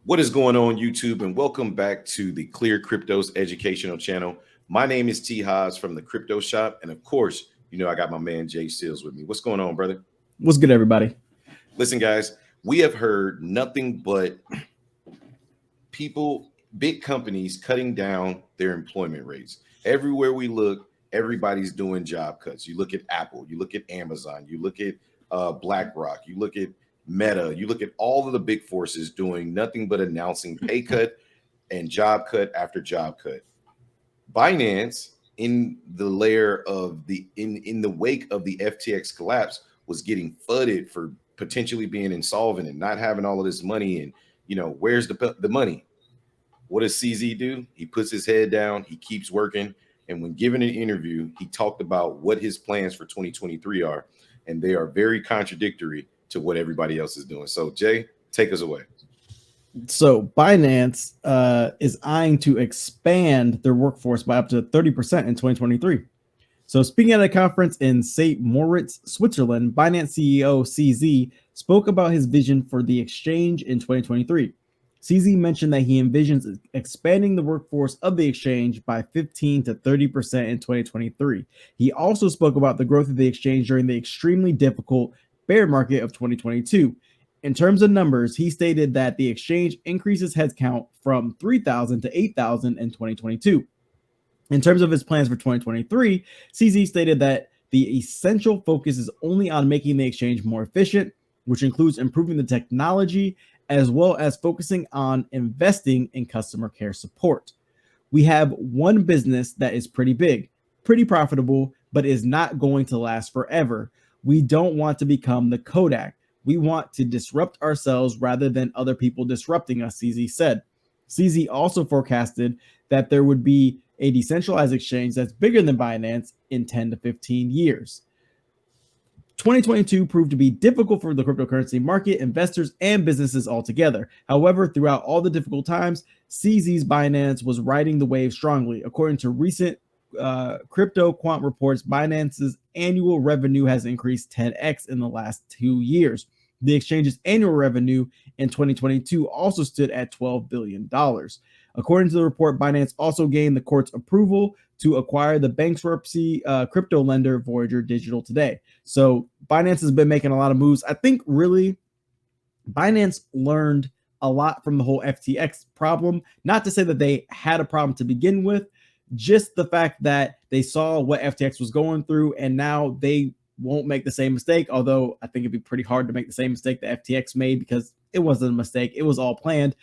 What is going on, YouTube? And welcome back to the ClearCryptos educational channel. My name is T. Haas from the Crypto Shop. And of course, I got my man Jay Seals with me. What's going on, brother? What's good, everybody? Listen, guys, we have heard nothing but people, big companies cutting down their employment rates. Everywhere we look, everybody's doing job cuts. You look at Apple, you look at Amazon, you look at BlackRock, you look at Meta, you look at all of the big forces doing nothing but announcing pay cut and job cut after job cut. Binance, in the layer of the in the wake of the FTX collapse, was getting flooded for potentially being insolvent and not having all of this money. And where's the money? What does CZ do? He puts his head down, he keeps working. And when given an interview, he talked about what his plans for 2023 are, and they are very contradictory to what everybody else is doing. So, Jay, take us away. So Binance is eyeing to expand their workforce by up to 30% in 2023. So speaking at a conference in St. Moritz, Switzerland, Binance CEO CZ spoke about his vision for the exchange in 2023. CZ mentioned that he envisions expanding the workforce of the exchange by 15 to 30% in 2023. He also spoke about the growth of the exchange during the extremely difficult bear market of 2022. In terms of numbers, he stated that the exchange increases headcount from 3,000 to 8,000 in 2022. In terms of his plans for 2023, CZ stated that the essential focus is only on making the exchange more efficient, which includes improving the technology as well as focusing on investing in customer care support. We have one business that is pretty big, pretty profitable, but is not going to last forever. We don't want to become the Kodak. We want to disrupt ourselves rather than other people disrupting us, CZ said. CZ also forecasted that there would be a decentralized exchange that's bigger than Binance in 10 to 15 years. 2022 proved to be difficult for the cryptocurrency market, investors, and businesses altogether. However, throughout all the difficult times, CZ's Binance was riding the wave strongly. According to recent crypto quant reports, Binance's annual revenue has increased 10x in the last 2 years. The exchange's annual revenue in 2022 also stood at $12 billion. According to the report, Binance also gained the court's approval to acquire the bankruptcy crypto lender Voyager Digital today. So Binance has been making a lot of moves. I think really Binance learned a lot from the whole FTX problem. Not to say that they had a problem to begin with, just the fact that they saw what FTX was going through and now they won't make the same mistake. Although I think it'd be pretty hard to make the same mistake that FTX made because it wasn't a mistake. It was all planned.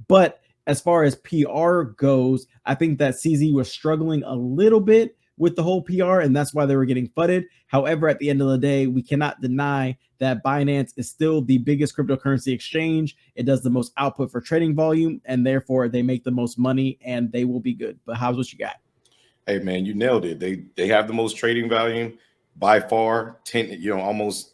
But as far as PR goes, I think that CZ was struggling a little bit with the whole PR, and that's why they were getting flooded. However, at the end of the day, we cannot deny that Binance is still the biggest cryptocurrency exchange. It does the most output for trading volume, and therefore they make the most money, and they will be good. But how's what you got? Hey, man, you nailed it. They have the most trading volume by far, 10, almost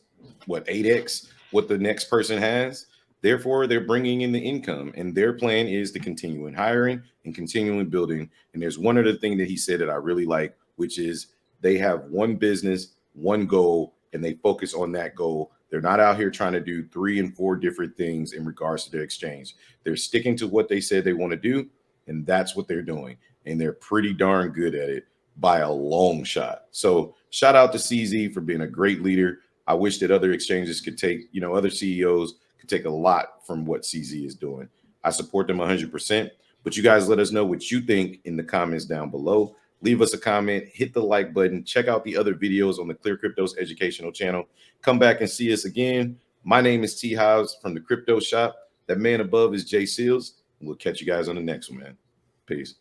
8x what the next person has. Therefore, they're bringing in the income, and their plan is to continue in hiring and continuing building. And there's one other thing that he said that I really like, which is they have one business, one goal, and they focus on that goal. They're not out here trying to do 3 and 4 different things in regards to their exchange. They're sticking to what they said they want to do, and that's what they're doing. And they're pretty darn good at it by a long shot. So shout out to CZ for being a great leader. I wish that other exchanges could take, other CEOs could take a lot from what CZ is doing. I support them 100%. But you guys let us know what you think in the comments down below. Leave us a comment, hit the like button, check out the other videos on the ClearCryptos educational channel. Come back and see us again. My name is T. House from the Crypto Shop. That man above is Jay Seals. We'll catch you guys on the next one, man. Peace.